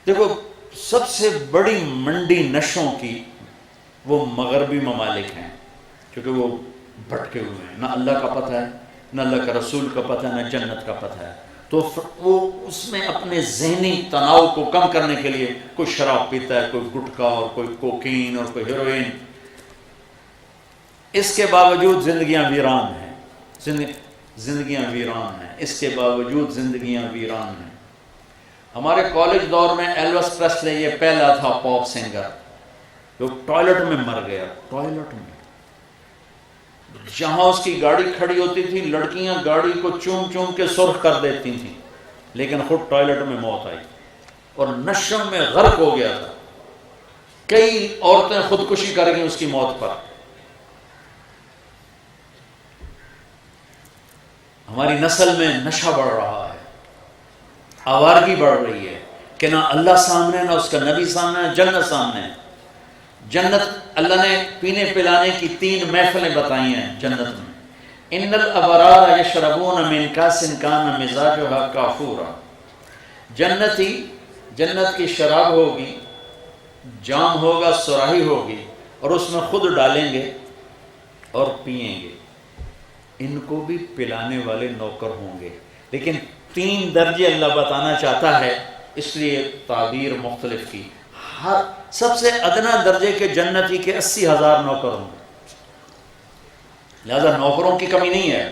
دیکھو سب سے بڑی منڈی نشوں کی وہ مغربی ممالک ہیں، کیونکہ وہ بھٹکے ہوئے ہیں، نہ اللہ کا پتہ ہے، نہ اللہ کا رسول کا پتہ ہے، نہ جنت کا پتہ ہے، تو وہ اس میں اپنے ذہنی تناؤ کو کم کرنے کے لیے کوئی شراب پیتا ہے، کوئی گٹکا اور کوئی کوکین اور کوئی ہیروئن۔ اس کے باوجود زندگیاں ویران ہیں، زندگیاں ویران ہیں، اس کے باوجود زندگیاں ویران ہیں۔ ہمارے کالج دور میں ایلوس پریسلے یہ پہلا تھا پاپ سنگر جو ٹوائلٹ میں مر گیا، ٹوائلٹ میں۔ جہاں اس کی گاڑی کھڑی ہوتی تھی لڑکیاں گاڑی کو چوم چوم کے سرخ کر دیتی تھیں، لیکن خود ٹوائلٹ میں موت آئی اور نشوں میں غرق ہو گیا تھا۔ کئی عورتیں خودکشی کر گئیں اس کی موت پر۔ ہماری نسل میں نشہ بڑھ رہا ہے، آوارگی بڑھ رہی ہے کہ نہ اللہ سامنے، نہ اس کا نبی سامنے، نہ جنت سامنے۔ جنت اللہ نے پینے پلانے کی 3 محفلیں بتائی ہیں جنت میں۔ ان الابرار یشربون من کاس کان مزاجها کافورا، جنت کی شراب ہوگی، جام ہوگا، سراہی ہوگی، اور اس میں خود ڈالیں گے اور پئیں گے۔ ان کو بھی پلانے والے نوکر ہوں گے، لیکن 3 درجے اللہ بتانا چاہتا ہے، اس لیے تعبیر مختلف کی۔ ہر سب سے ادنا درجے کے جنتی کے 80,000 نوکر ہوں گے، لہذا نوکروں کی کمی نہیں ہے۔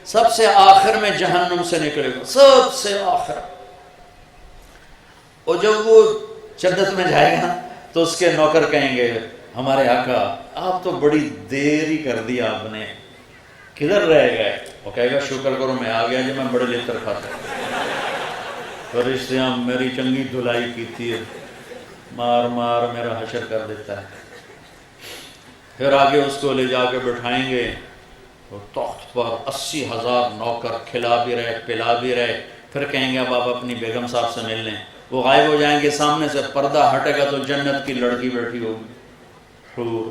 سب سے آخر میں جہنم سے نکلے گا، سب سے آخر، اور جب وہ جنت میں جائے گا تو اس کے نوکر کہیں گے ہمارے آقا آپ تو بڑی دیر ہی کر دیا، آپ نے کدھر رہ گئے؟ وہ کہے گا شکر کرو میں آ گیا جی، میں بڑے لطر کھاتا فرشتے میری چنگی دھلائی کی تھی، مار مار میرا حشر کر دیتا ہے۔ پھر آگے اس کو لے جا کے بٹھائیں گے اور تخت پر 80,000 نوکر کھلا بھی رہے پلا بھی رہے، پھر کہیں گے اب آپ اپنی بیگم صاحب سے مل لیں۔ وہ غائب ہو جائیں گے، سامنے سے پردہ ہٹے گا تو جنت کی لڑکی بیٹھی ہوگی، حور،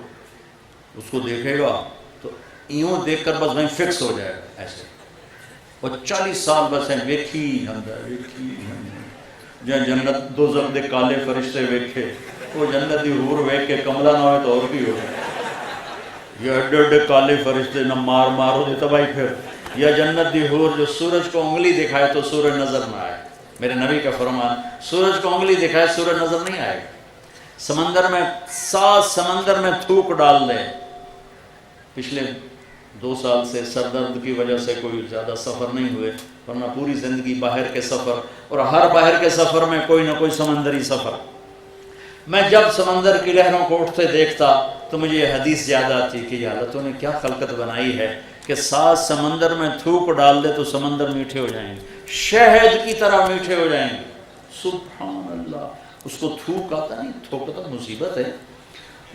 اس کو دیکھے گا تو یوں دیکھ کر بس وہیں فکس ہو جائے گا ایسے، اور 40 سال بس ہیں ویکھی جنت دوزخ دے کالے فرشتے ویکھے، وہ جنت دی حور ویکھ کے کملہ نہ ہوئے تو اور بھی ہو یہ اڈے اڈے کالے فرشتے نہ مار مار ہو دے تباہی۔ پھر یا جنت دی حور جو سورج کو انگلی دکھائے تو سورج نظر نہ آئے، میرے نبی کا فرمان، سورج کو انگلی دکھائے سورج نظر نہیں آئے گا۔ سمندر میں 7 سمندر میں تھوک ڈال دے۔ پچھلے 2 سال سے سر درد کی وجہ سے کوئی زیادہ سفر نہیں ہوئے، ورنہ پوری زندگی باہر کے سفر، اور ہر باہر کے سفر میں کوئی نہ کوئی سمندری سفر۔ میں جب سمندر کی لہروں کو اٹھتے دیکھتا تو مجھے یہ حدیث یاد آتی کہ یہ حالتوں نے کیا خلقت بنائی ہے کہ 7 سمندر میں تھوک ڈال دے تو سمندر میٹھے ہو جائیں گے، شہد کی طرح میٹھے ہو جائیں گے۔ سبحان اللہ، اس کو تھوک آتا نہیں، تھوک تو مصیبت ہے،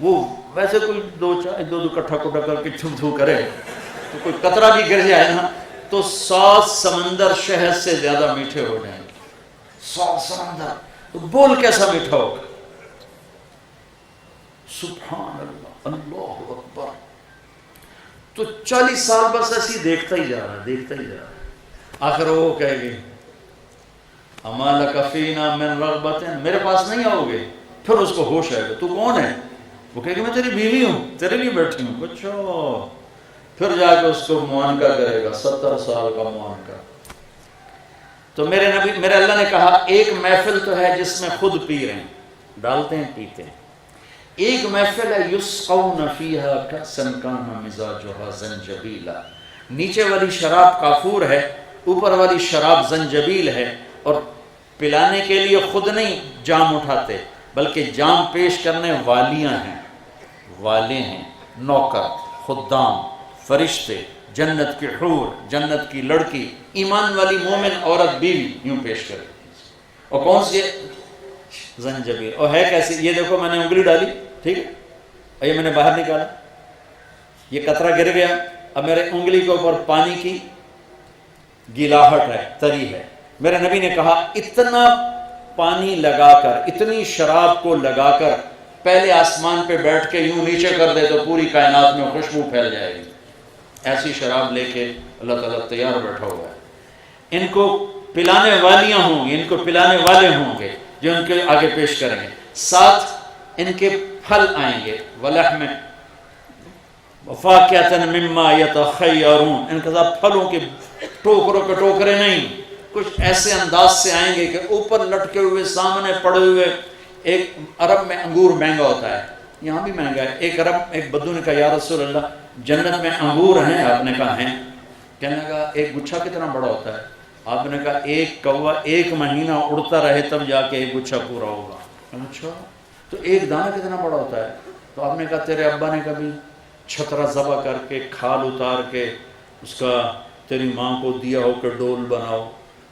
وہ ویسے کوئی 2 کٹھا کٹا کر کے تھو کرے تو کوئی قطرہ بھی گر جائے نا تو 7 سمندر شہد سے زیادہ میٹھے ہو جائیں گے۔ 7 سمندر تو بول کیسا میٹھا ہوگا؟ سبحان اللہ، اللہ اکبر۔ تو 40 سال بس ایسی دیکھتا ہی جا رہا۔ آخر وہ کہے گی اما لک فینا من رغبت، میرے پاس نہیں آؤ گے؟ پھر اس کو ہوش آئے گا، تو کون ہے؟ وہ کہے گی میں تیری بیوی ہوں، تیرے لیے بیٹھی ہوں۔ اچھا، پھر جا کے اس کو معانقہ کرے گا، 70 سال کا معانقہ۔ تو میرے اللہ نے کہا ایک محفل تو ہے جس میں خود پی رہے ہیں، ڈالتے ہیں پیتے ہیں، ایک محفل ہے یسقون فیہا کأسا کان مزاجہا زنجبیلا، نیچے والی شراب کافور ہے، اوپر والی شراب زنجبیل ہے، اور پلانے کے لیے خود نہیں جام اٹھاتے بلکہ جام پیش کرنے والیاں ہیں، والے ہیں، نوکر، خدام، فرشتے، جنت کی حور، جنت کی لڑکی، ایمان والی مومن عورت بیوی یوں پیش کرے۔ اور کون سی زنجبیل، اور ہے کیسی؟ یہ دیکھو میں نے انگلی ڈالی، ٹھیک ہے، اور یہ میں نے باہر نکالا، یہ قطرہ گر گیا، اب میرے انگلی کے اوپر پانی کی گلاہٹ ہے، تری ہے۔ میرے نبی نے کہا اتنا پانی لگا کر، اتنی شراب کو لگا کر پہلے آسمان پہ بیٹھ کے یوں نیچے کر دے تو پوری کائنات میں خوشبو پھیل جائے گی۔ ایسی شراب لے کے اللہ تعالیٰ تیار بیٹھا ہوا ہے۔ ان کو پلانے والیاں ہوں گی، ان کو پلانے والے ہوں گے، جو ان کے آگے پیش کریں گے، ساتھ ان کے پھل آئیں گے، وَلَحْمٍ وَفَاكِهَةٍ مِّمَّا يَتَخَيَّرُونَ، ان کے ساتھ پھلوں کے ٹوکروں پہ ٹوکرے نہیں، کچھ ایسے انداز سے آئیں گے کہ اوپر لٹکے ہوئے، سامنے پڑے ہوئے۔ ایک عرب میں انگور مہنگا ہوتا ہے، یہاں بھی مہنگا ہے۔ ایک بدو نے کہا یا رسول اللہ جنت میں انگور ہیں؟ آپ نے کہا ہیں۔ کہنے لگا ایک گچھا کتنا بڑا ہوتا ہے؟ آپ نے کہا ایک کوا 1 مہینہ اڑتا رہے تب جا کے ایک گچھا پورا ہوگا۔ اچھا تو ایک دانہ کتنا بڑا ہوتا ہے؟ تو آپ نے کہا تیرے ابا نے کبھی چھترا ذبح کر کے کھال اتار کے اس کا تیری ماں کو دیا ہو کہ ڈول بناؤ،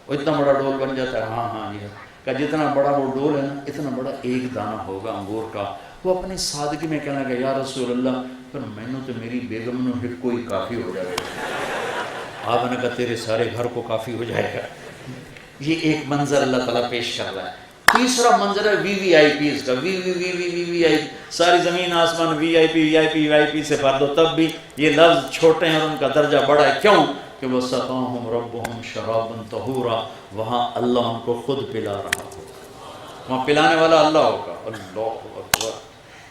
وہ اتنا بڑا ڈول بن جاتا ہے؟ ہاں ہاں یہ کہ جتنا بڑا وہ ڈول ہے نا اتنا بڑا ایک دانہ ہوگا انگور کا۔ وہ اپنی سادگی میں کہنے لگا یا رسول اللہ پھر میں نے تو میری بیگم نے ہٹ کوئی کافی ہو جائے گا۔ آپ نے کہا تیرے سارے گھر کو کافی ہو جائے گا۔ یہ ایک منظر اللہ تعالیٰ پیش کر رہا ہے۔ تیسرا منظر ہے وی وی آئی پیز کا، وی وی وی وی وی وی آئی، ساری زمین آسمان وی آئی پی وی آئی پی وی آئی پی سے بھر دو تب بھی یہ لفظ چھوٹے ہیں اور ان کا درجہ بڑا ہے۔ کیوں کہ وہ سقاہم ربہم شرابا طہورا، وہاں اللہ ان کو خود پلا رہا ہوگا، وہاں پلانے والا اللہ ہوگا۔ اللہ اکبر،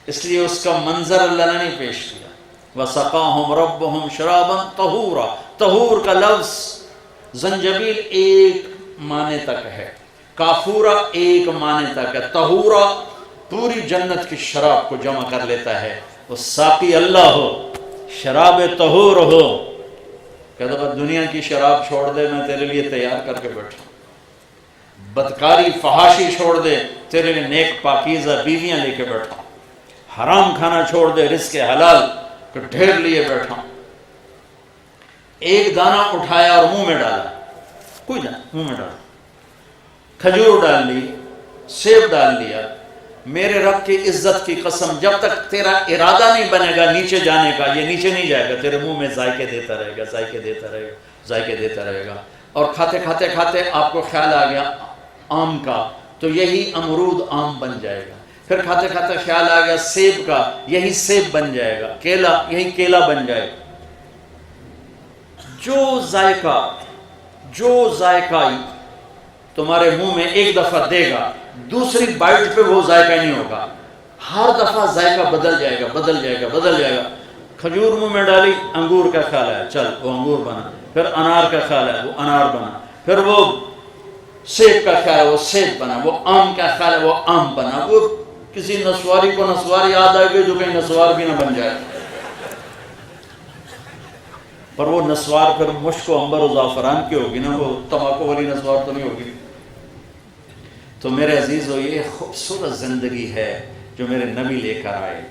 اس لیے اس کا منظر اللہ نے نہیں پیش کیا۔ وَسَقَاهُمْ رَبُّهُمْ شَرَابًا طَهُورًا، طہور کا لفظ زنجبیل ایک معنی تک ہے، کافورا ایک معنی تک ہے، طہورا پوری جنت کی شراب کو جمع کر لیتا ہے۔ وہ ساقی اللہ ہو، شراب طہور ہو، کہتا ہے دنیا کی شراب چھوڑ دے میں تیرے لیے تیار کر کے بیٹھا ہوں، بدکاری فحاشی چھوڑ دے تیرے لیے نیک پاکیزہ بیویاں لے کے بیٹھا ہوں، حرام کھانا چھوڑ دے رزق حلال کہ ڈھیر لیے بیٹھا ہوں۔ ایک دانہ اٹھایا اور منہ میں ڈالا، کوئی نہ منہ میں ڈالا، کھجور ڈال لی، سیب ڈال لیا، میرے رب کی عزت کی قسم جب تک تیرا ارادہ نہیں بنے گا نیچے جانے کا یہ نیچے نہیں جائے گا، تیرے منہ میں ذائقے دیتا رہے گا، ذائقے دیتا رہے گا، ذائقے دیتا رہے گا۔ اور کھاتے کھاتے کھاتے آپ کو خیال آ گیا آم کا، تو یہی امرود آم بن جائے گا، پھر کھاتے کھاتے خیال آ گیا سیب کا، یہی سیب بن جائے گا، کیلا یہی کیلا بن جائے گا۔ جو ذائقہ تمہارے منہ میں ایک دفعہ دے گا دوسری بائٹ پہ وہ ذائقہ نہیں ہوگا، ہر دفعہ ذائقہ بدل جائے گا، بدل جائے گا، بدل جائے گا۔ کھجور منہ میں ڈالی، انگور کا خیال ہے، چل وہ انگور بنا، پھر انار کا خیال ہے، وہ انار بنا، پھر وہ سیب کا خیال ہے، وہ سیب بنا، وہ آم کا خیال ہے، وہ آم بنا۔ وہ کسی نسواری کو نسوار یاد آئے گی جو کہیں نسوار بھی نہ بن جائے، پر وہ نسوار پھر مشک و عنبر و زعفران کی ہوگی نا، وہ تمباکو والی نسوار تو نہیں ہوگی۔ تو میرے عزیزو یہ خوبصورت زندگی ہے جو میرے نبی لے کر آئے۔